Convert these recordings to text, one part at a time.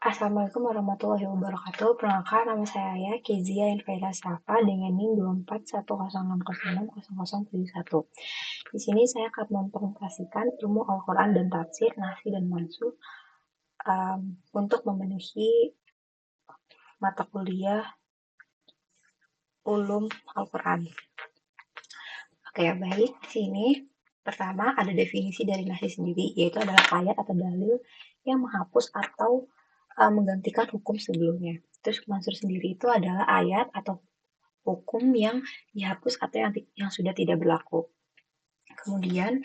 Assalamualaikum warahmatullahi wabarakatuh. Perkenalkan, nama saya Kezia Infaira Safa dengan NIM 2410606071. Di sini saya akan mempresentasikan ilmu Al-Quran dan tafsir, nahwi dan mansuh untuk memenuhi mata kuliah ulum Al-Quran. Oke, baik. Di sini pertama ada definisi dari nahwi sendiri, yaitu adalah ayat atau dalil yang menghapus atau menggantikan hukum sebelumnya. Terus mansur sendiri itu adalah ayat atau hukum yang dihapus atau yang sudah tidak berlaku. Kemudian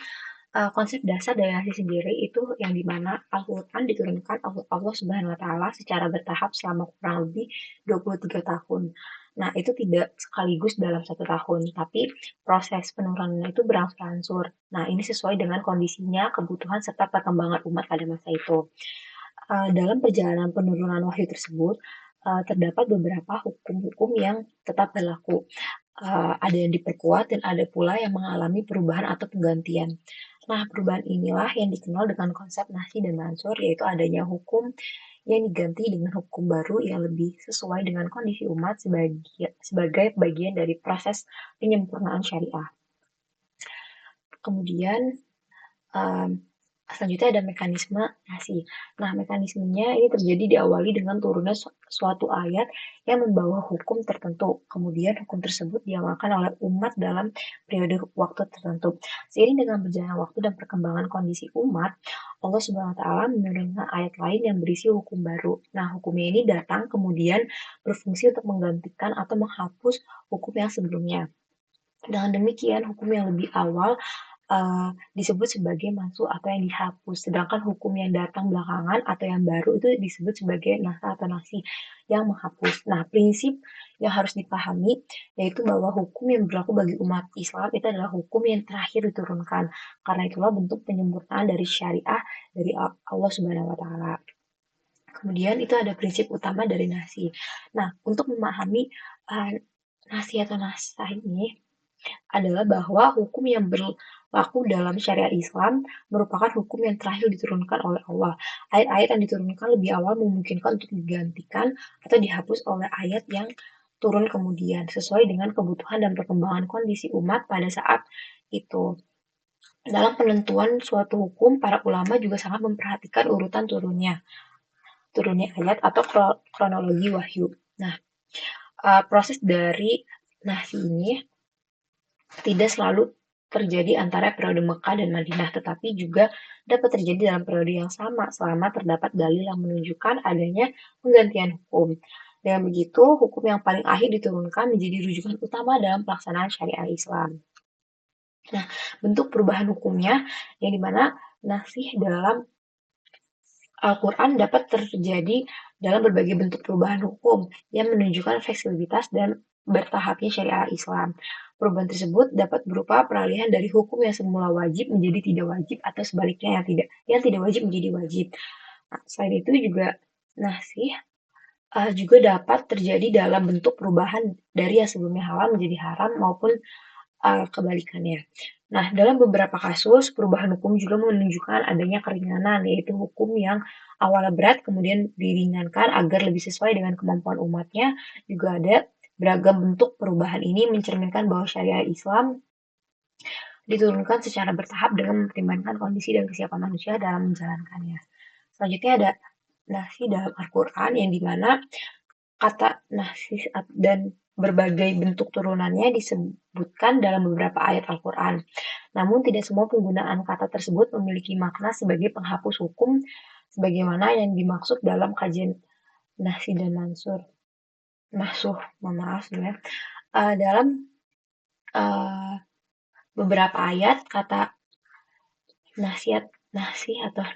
konsep dasar dari nasi sendiri itu yang dimana Al-Quran diturunkan oleh Allah Subhanahu Wa Taala secara bertahap selama kurang lebih 23 tahun. Nah, itu tidak sekaligus dalam 1 tahun, tapi proses penurunannya itu berangsur-angsur. Nah, ini sesuai dengan kondisinya, kebutuhan, serta perkembangan umat pada masa itu. Dalam perjalanan penurunan wahyu tersebut, terdapat beberapa hukum-hukum yang tetap berlaku. Ada yang diperkuat dan ada pula yang mengalami perubahan atau penggantian. Nah, perubahan inilah yang dikenal dengan konsep nasi dan mansur, yaitu adanya hukum yang diganti dengan hukum baru yang lebih sesuai dengan kondisi umat sebagai bagian dari proses penyempurnaan syariah. Kemudian, um, selanjutnya ada mekanisme nasi. Nah, mekanismenya ini terjadi diawali dengan turunnya suatu ayat yang membawa hukum tertentu. Kemudian hukum tersebut diamalkan oleh umat dalam periode waktu tertentu. Seiring dengan berjalannya waktu dan perkembangan kondisi umat, Allah Subhanahu wa taala menurunkan ayat lain yang berisi hukum baru. Nah, hukumnya ini datang kemudian berfungsi untuk menggantikan atau menghapus hukum yang sebelumnya. Dengan demikian, hukum yang lebih awal disebut sebagai mansuh atau yang dihapus, sedangkan hukum yang datang belakangan atau yang baru itu disebut sebagai nasakh atau nasi yang menghapus. Nah, prinsip yang harus dipahami yaitu bahwa hukum yang berlaku bagi umat Islam itu adalah hukum yang terakhir diturunkan. Karena itulah bentuk penyempurnaan dari syariah dari Allah Subhanahu wa taala. Kemudian itu ada prinsip utama dari nasi. Nah, untuk memahami nasi atau nasah ini adalah bahwa hukum yang berlaku dalam syariat Islam merupakan hukum yang terakhir diturunkan oleh Allah. Ayat-ayat yang diturunkan lebih awal memungkinkan untuk digantikan atau dihapus oleh ayat yang turun kemudian, sesuai dengan kebutuhan dan perkembangan kondisi umat pada saat itu. Dalam penentuan suatu hukum, para ulama juga sangat memperhatikan urutan turunnya ayat atau kronologi wahyu. Nah, proses dari nahsi ini tidak selalu terjadi antara periode Mekah dan Madinah, tetapi juga dapat terjadi dalam periode yang sama selama terdapat dalil yang menunjukkan adanya penggantian hukum. Dengan begitu, hukum yang paling akhir diturunkan menjadi rujukan utama dalam pelaksanaan syariah Islam. Nah, bentuk perubahan hukumnya yang dimana nasih dalam Al-Quran dapat terjadi dalam berbagai bentuk perubahan hukum yang menunjukkan fleksibilitas dan bertahapnya syariah Islam. Perubahan tersebut dapat berupa peralihan dari hukum yang semula wajib menjadi tidak wajib atau sebaliknya yang tidak wajib menjadi wajib. Nah, selain itu juga nasih juga dapat terjadi dalam bentuk perubahan dari yang sebelumnya halal menjadi haram maupun kebalikannya. Nah, dalam beberapa kasus, perubahan hukum juga menunjukkan adanya keringanan, yaitu hukum yang awalnya berat kemudian diringankan agar lebih sesuai dengan kemampuan umatnya. Juga ada beragam bentuk perubahan ini mencerminkan bahwa syariah Islam diturunkan secara bertahap dengan mempertimbangkan kondisi dan kesiapan manusia dalam menjalankannya. Selanjutnya ada nasi dalam Al-Quran yang dimana kata nasi dan berbagai bentuk turunannya disebutkan dalam beberapa ayat Al-Quran. Namun tidak semua penggunaan kata tersebut memiliki makna sebagai penghapus hukum sebagaimana yang dimaksud dalam kajian nahsi dan mansuh, maaf ya. Dalam beberapa ayat kata nasi atau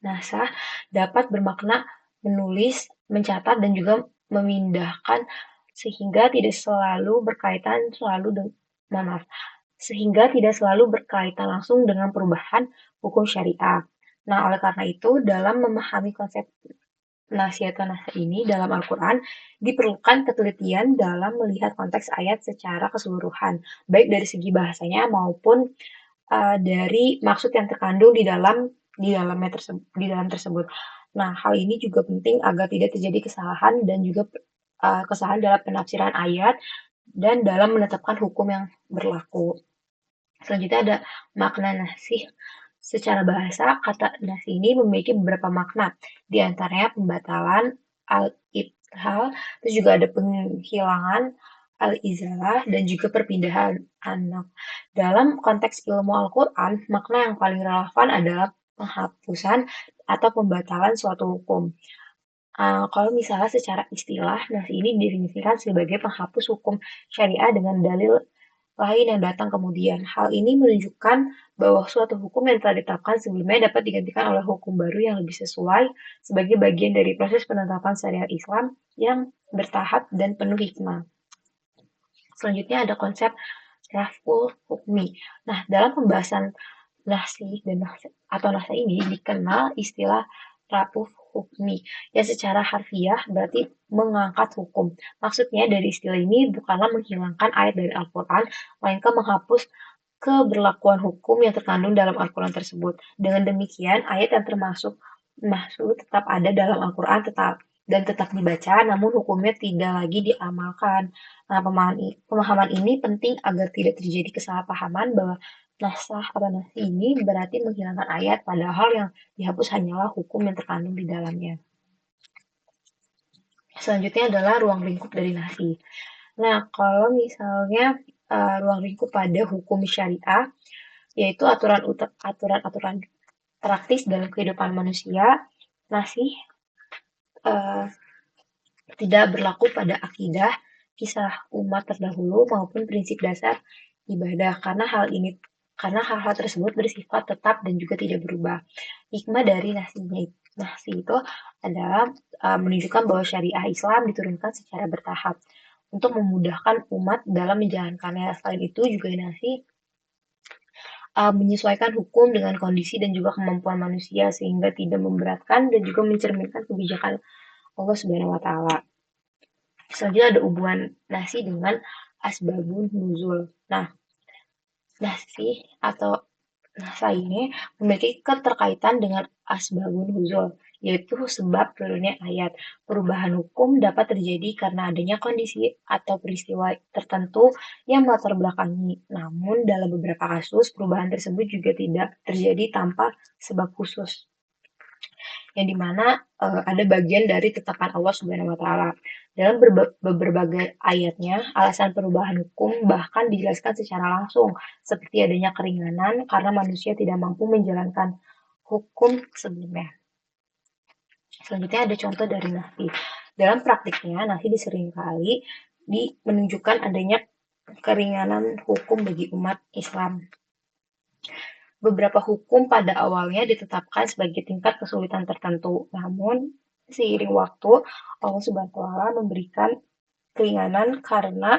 nasah dapat bermakna menulis, mencatat dan juga memindahkan sehingga tidak selalu berkaitan langsung dengan perubahan hukum syariah. Nah, oleh karena itu, dalam memahami konsep nasi atau nasah ini dalam Al-Quran, diperlukan ketelitian dalam melihat konteks ayat secara keseluruhan, baik dari segi bahasanya maupun dari maksud yang terkandung di dalam tersebut. Nah, hal ini juga penting agar tidak terjadi kesalahan dan juga kesalahan dalam penafsiran ayat dan dalam menetapkan hukum yang berlaku. Selanjutnya ada makna nasih. Secara bahasa, kata nasih ini memiliki beberapa makna. Di antaranya pembatalan, al-ibhal, terus juga ada penghilangan, al-izalah, dan juga perpindahan anak. Dalam konteks ilmu Al-Quran, makna yang paling relevan adalah penghapusan atau pembatalan suatu hukum. Kalau misalnya secara istilah, nasih ini didefinisikan sebagai penghapus hukum syariah dengan dalil lain yang datang kemudian. Hal ini menunjukkan bahwa suatu hukum yang telah ditetapkan sebelumnya dapat digantikan oleh hukum baru yang lebih sesuai sebagai bagian dari proses penetapan syariat Islam yang bertahap dan penuh hikmah. Selanjutnya ada konsep raful hukmi. Nah, dalam pembahasan nasih dan atau nasa ini dikenal istilah raful hukmi yang secara harfiah berarti mengangkat hukum. Maksudnya dari istilah ini bukanlah menghilangkan ayat dari Al-Quran, melainkan menghapus keberlakuan hukum yang terkandung dalam Al-Quran tersebut. Dengan demikian, ayat yang termasuk maksud tetap ada dalam Al-Quran tetap dibaca, namun hukumnya tidak lagi diamalkan. Nah, pemahaman ini penting agar tidak terjadi kesalahpahaman bahwa nasah atau nasi ini berarti menghilangkan ayat, padahal yang dihapus hanyalah hukum yang terkandung di dalamnya. Selanjutnya adalah ruang lingkup dari nasi. Nah, kalau misalnya ruang lingkup pada hukum syariah, yaitu aturan-aturan praktis dalam kehidupan manusia, masih uh, tidak berlaku pada akidah, kisah umat terdahulu maupun prinsip dasar ibadah karena hal-hal tersebut bersifat tetap dan juga tidak berubah. Hikmah dari nasi itu adalah menunjukkan bahwa syariah Islam diturunkan secara bertahap untuk memudahkan umat dalam menjalankannya. Selain itu juga nasi menyesuaikan hukum dengan kondisi dan juga kemampuan manusia sehingga tidak memberatkan dan juga mencerminkan kebijakan Allah Subhanahu wa taala. Selanjutnya ada hubungan nasi dengan asbabun nuzul. Nah, nasi atau nasa ini memiliki keterkaitan dengan asbabun nuzul, yaitu sebab turunnya ayat. Perubahan hukum dapat terjadi karena adanya kondisi atau peristiwa tertentu yang melatar belakangi. Namun, dalam beberapa kasus, perubahan tersebut juga tidak terjadi tanpa sebab khusus yang dimana ada bagian dari tetapan Allah Subhanahu Wa Taala. Dalam berbagai ayatnya, alasan perubahan hukum bahkan dijelaskan secara langsung, seperti adanya keringanan karena manusia tidak mampu menjalankan hukum sebelumnya. Selanjutnya ada contoh dari nasi. Dalam praktiknya, nasi diseringkali menunjukkan adanya keringanan hukum bagi umat Islam. Beberapa hukum pada awalnya ditetapkan sebagai tingkat kesulitan tertentu, namun seiring waktu Allah Subhanahu wa taala memberikan keringanan karena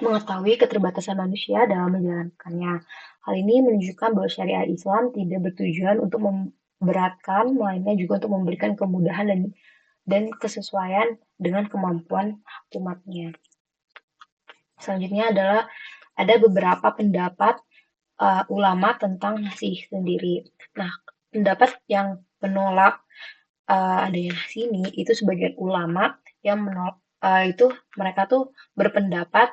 mengetahui keterbatasan manusia dalam menjalankannya. Hal ini menunjukkan bahwa syariat Islam tidak bertujuan untuk memberatkan, melainkan juga untuk memberikan kemudahan dan kesesuaian dengan kemampuan umatnya. Selanjutnya adalah ada beberapa pendapat ulama tentang nasi sendiri. Nah, pendapat yang menolak adanya nasi ini itu sebagian ulama yang menolak itu mereka tuh berpendapat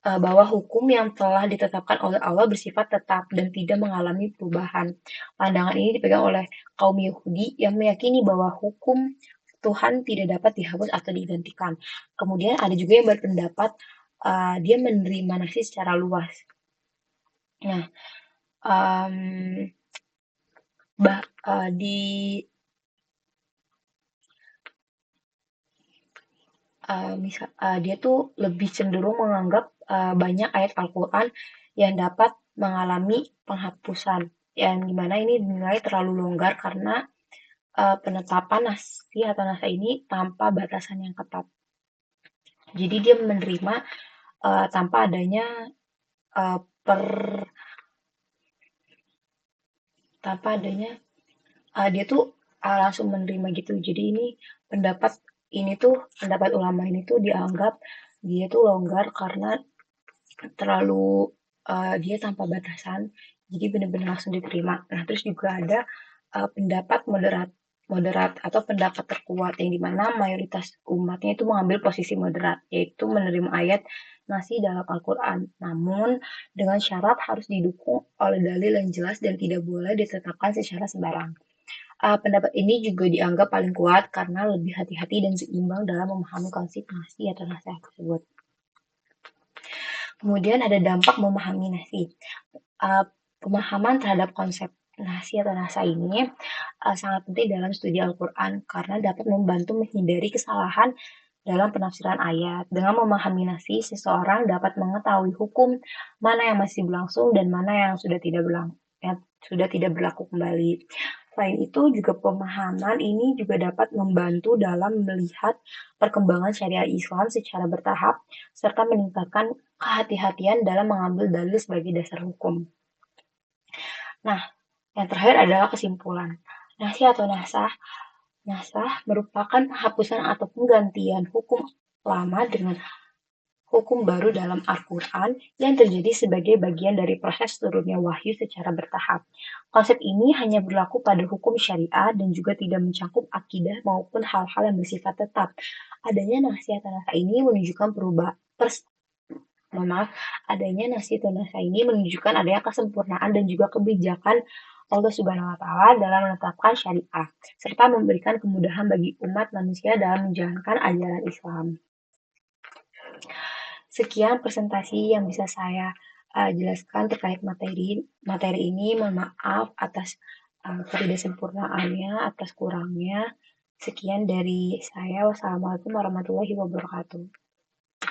bahwa hukum yang telah ditetapkan oleh Allah bersifat tetap dan tidak mengalami perubahan. Pandangan ini dipegang oleh kaum Yahudi yang meyakini bahwa hukum Tuhan tidak dapat dihapus atau digantikan. Kemudian ada juga yang berpendapat dia menerima nasi secara luas. Nah, um, di dia tuh lebih cenderung menganggap banyak ayat Al-Quran yang dapat mengalami penghapusan, yang dimana ini dinilai terlalu longgar karena penetapan nasi atau nasa ini tanpa batasan yang ketat. Jadi dia menerima tanpa adanya uh, per tanpa adanya dia tuh langsung menerima gitu. Jadi pendapat ulama ini tuh dianggap dia tuh longgar karena terlalu dia tanpa batasan. Jadi benar-benar langsung diterima. Nah, terus juga ada pendapat moderat atau pendapat terkuat yang dimana mayoritas umatnya itu mengambil posisi moderat, yaitu menerima ayat nasi dalam Al-Quran. Namun dengan syarat harus didukung oleh dalil yang jelas dan tidak boleh ditetapkan secara sembarang. Pendapat ini juga dianggap paling kuat karena lebih hati-hati dan seimbang dalam memahami konsep nasi atau nasihat tersebut. Kemudian ada dampak memahami nasi. Uh, Pemahaman terhadap konsep nasi atau nasa ini sangat penting dalam studi Al-Quran karena dapat membantu menghindari kesalahan dalam penafsiran ayat. Dengan memahami nasi, seseorang dapat mengetahui hukum mana yang masih berlangsung dan mana yang sudah tidak berlaku kembali. Selain itu, juga pemahaman ini juga dapat membantu dalam melihat perkembangan syariat Islam secara bertahap, serta meningkatkan kehati-hatian dalam mengambil dalil sebagai dasar hukum. Nah, yang terakhir adalah kesimpulan. Nasi atau nasah. Nasah merupakan penghapusan atau penggantian hukum lama dengan hukum baru dalam Al-Quran yang terjadi sebagai bagian dari proses turunnya wahyu secara bertahap. Konsep ini hanya berlaku pada hukum syariah dan juga tidak mencakup akidah maupun hal-hal yang bersifat tetap. Adanya nasi atau nasah ini menunjukkan adanya nasi atau nasah ini menunjukkan adanya kesempurnaan dan juga kebijakan Allah Subhanahu wa Ta'ala dalam menetapkan syariah, serta memberikan kemudahan bagi umat manusia dalam menjalankan ajaran Islam. Sekian presentasi yang bisa saya jelaskan terkait materi ini. Mohon maaf atas ketidaksempurnaannya, atas kurangnya. Sekian dari saya. Wassalamualaikum warahmatullahi wabarakatuh.